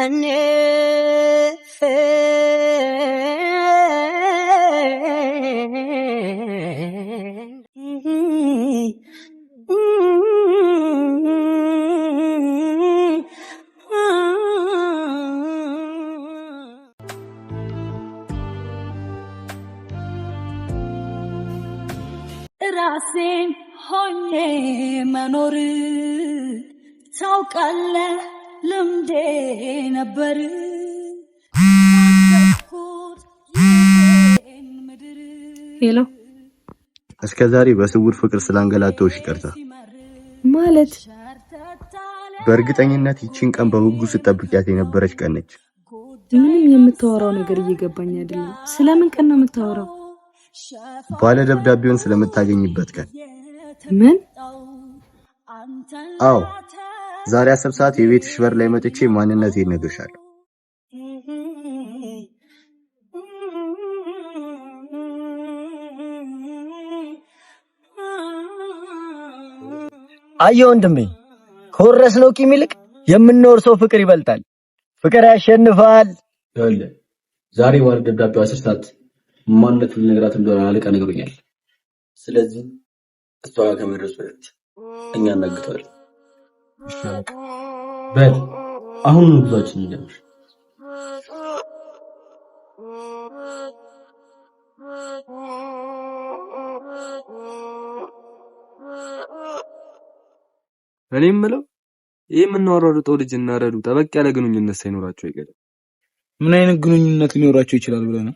እኔ ራሴን ሆኜ መኖር ታውቃለህ ልምዴ ነበር ሄሎ እስከዛሬ በስውር ፍቅር ስላንገላታውሽ ይቅርታ ማለት በእርግጠኝነት ይቺን ቀን በጉጉት ስጠብቂያት የነበረች ቀን ነች። ምንም የምታወራው ነገር እየገባኝ አይደለም። ስለምን ቀን ነው የምታወራው? ባለ ደብዳቤውን ስለምታገኝበት ቀን። ምን? አዎ ዛሬ 10 ሰዓት የቤትሽ በር ላይ መጥቼ ማንነቴን እነግርሻለሁ። አየሁ ወንድሜ፣ ከወረስነው ቂም ይልቅ የምንወርሰው ፍቅር ይበልጣል። ፍቅር ያሸንፋል። ይኸውልህ ዛሬ ባለ ደብዳቤው 10 ሰዓት ማንነቱን ልነግራት እንደሆነ አለቃ ነግሮኛል። ስለዚህ እሷ ጋር ከመድረስ በፊት እኛ እናግተዋለን። እሺ አለቃ። በል አሁን ጉዟችን ይጀምር። እኔ የምለው ይሄ የምናወራው ልጅና ረዱ ጠበቅ ያለ ግንኙነት ሳይኖራቸው አይቀርም። ምን አይነት ግንኙነት ሊኖራቸው ይችላል ብለህ ነው?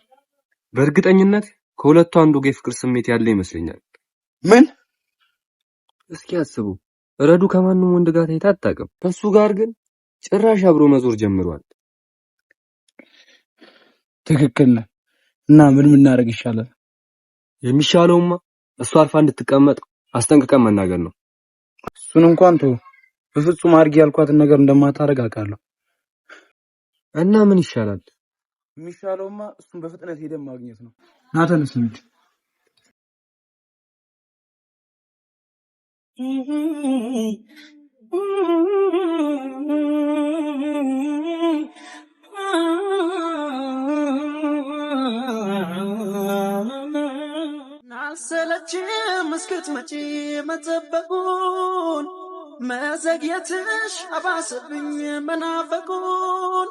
በእርግጠኝነት ከሁለቱ አንዱ ጋር ፍቅር ስሜት ያለ ይመስለኛል። ምን? እስኪ አስቡ፣ ረዱ ከማንም ወንድ ጋር ታይታ አታውቅም። ከሱ ጋር ግን ጭራሽ አብሮ መዞር ጀምሯል። ትክክል ነህ። እና ምን እናደርግ ይሻላል? የሚሻለውማ እሱ አርፋ እንድትቀመጥ አስጠንቅቀን መናገር ነው። እሱን እንኳን ተው፣ በፍጹም አድርጊ ያልኳትን ነገር እንደማታረግ አውቃለሁ። እና ምን ይሻላል? የሚሻለውማ እሱን በፍጥነት ሄደን ማግኘት ነው። ና ተነስ እንሂድ። ናሰለችም እስክትመጪ መጠበቁን መዘግየትሽ አባሰብኝ መናፈቁን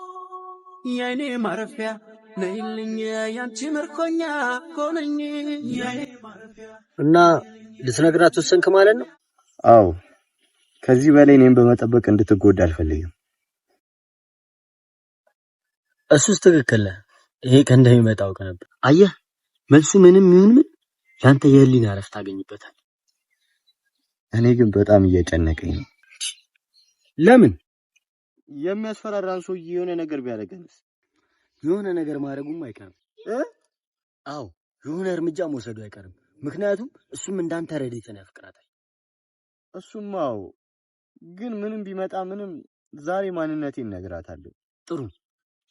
የኔ ማረፊያ ነይልኝ ያንቺ ምርኮኛ ኮነኝ የኔ ማረፊያ። እና ልትነግራት ወሰንክ ማለት ነው? አዎ ከዚህ በላይ እኔን በመጠበቅ እንድትጎዳ አልፈልግም። እሱስ ትክክል ነህ። ይሄ ከእንደሚመጣ አውቅ ነበር። አየህ መልሱ ምንም ይሁን ምን ያንተ የህሊና እረፍት ታገኝበታል። እኔ ግን በጣም እየጨነቀኝ ነው። ለምን? የሚያስፈራራን ሰው የሆነ ነገር ቢያደርገንስ? የሆነ ነገር ማድረጉም አይቀርም። አዎ የሆነ እርምጃ መውሰዱ አይቀርም። ምክንያቱም እሱም እንዳንተ ረዲትን ያፈቅራታል። እሱማ አዎ፣ ግን ምንም ቢመጣ ምንም ዛሬ ማንነቴን እነግራታለሁ። ጥሩ።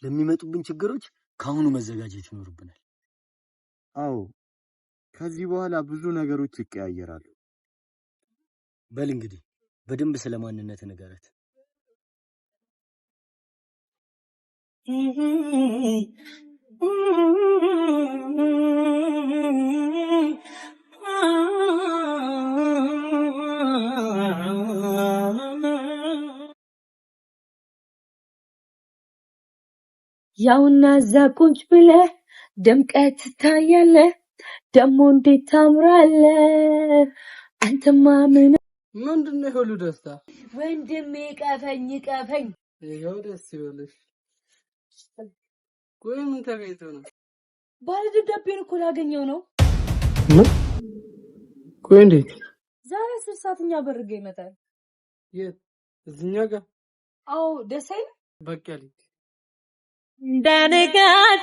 ለሚመጡብን ችግሮች ካሁኑ መዘጋጀት ይኖርብናል። አዎ ከዚህ በኋላ ብዙ ነገሮች ይቀያየራሉ። በል እንግዲህ በደንብ ስለማንነት ንገራት። ያውና እዛ ቁጭ ብለህ ደምቀት ትታያለህ፣ ደሞ እንዴት ታምራለህ አንተማ። ምንድነው ሁሉ ደስታ? ወንድሜ ቀፈኝ ቀፈኝ። ይሄው ደስ ይበልሽ። ቆይ ምን ተገኝቶ ነው? ባለ ደብዳቤን እኮ ላገኘው ነው። ምን? ቆይ እንዴት? ዛሬ 10 ሰዓትኛ በርገ ይመጣል። የት? እዚህኛ ጋር? አዎ ደስ አይል? በቃ ልጅ እንደነጋ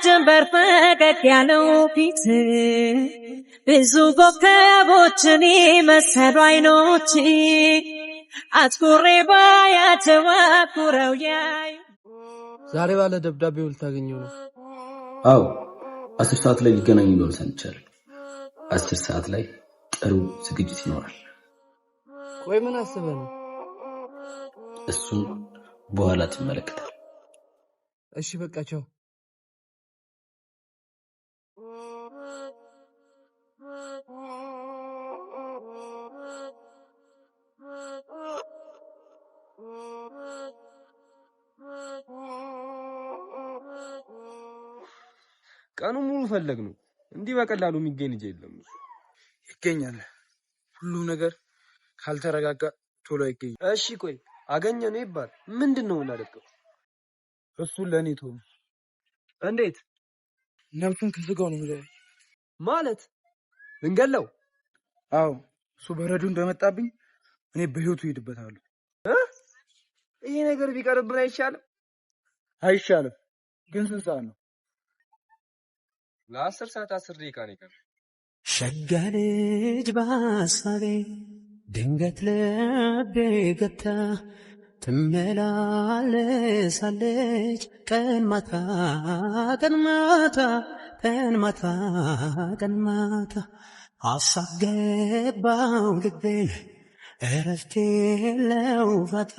ጀንበር ፈገግ ያለው ፊት ብዙ ኮከቦችን መሰሉ አይኖች አትኩሬ ባያቸው አኩረው ያዩ። ዛሬ ባለ ደብዳቤው ልታገኘው ነው? አዎ 10 ሰዓት ላይ ሊገናኙ ነው ሰንቻል። 10 ሰዓት ላይ ጥሩ ዝግጅት ይኖራል። ቆይ ምን አስበህ ነው? እሱን በኋላ ትመለከታለህ። እሺ በቃ ቻው። ቀኑ ሙሉ ፈለግ ነው። እንዲህ በቀላሉ የሚገኝ ልጅ የለም። ይገኛል። ሁሉም ነገር ካልተረጋጋ ቶሎ አይገኝም። እሺ ቆይ አገኘ ነው ይባል ምንድነው እናደርገው? እሱን ለእኔ ተው። እንዴት? ነፍሱን ከስጋው ነው የሚለው ማለት እንገለው? አዎ እሱ በረዶ እንደመጣብኝ እኔ በህይወቱ ሄድበታለሁ። ይሄ ነገር ቢቀርብን አይሻልም? አይሻልም። ግን ስንት ሰዓት ነው? ለ10 ሰዓት 10 ደቂቃ ነው የቀረው። ሸጋ ልጅ በሐሳቤ ድንገት ልቤ ገብታ ትመላለሳለች ቀን ማታ ቀን ማታ ቀን ማታ ቀን ማታ ሐሳብ ገባው ልቤን እረፍት የለው ፋታ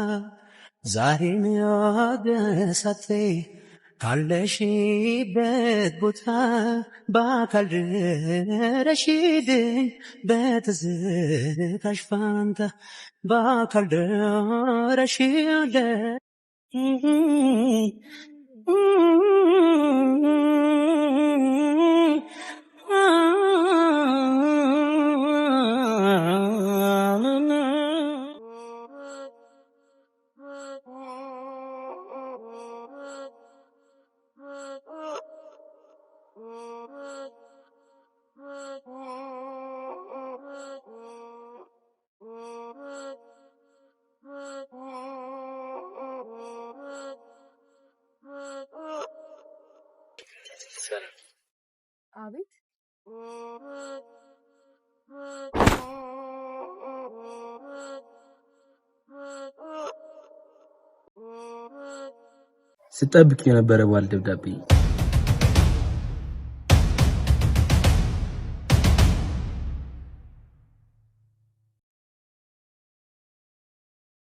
ዛሬም ያገሳቴ ካለሽበት ቦታ በአካል ድረሽልኝ በትዝታሽ ፋንታ በአካል ድረሽልኝ አቤት ስጠብቅ የነበረ ባል ደብዳቤ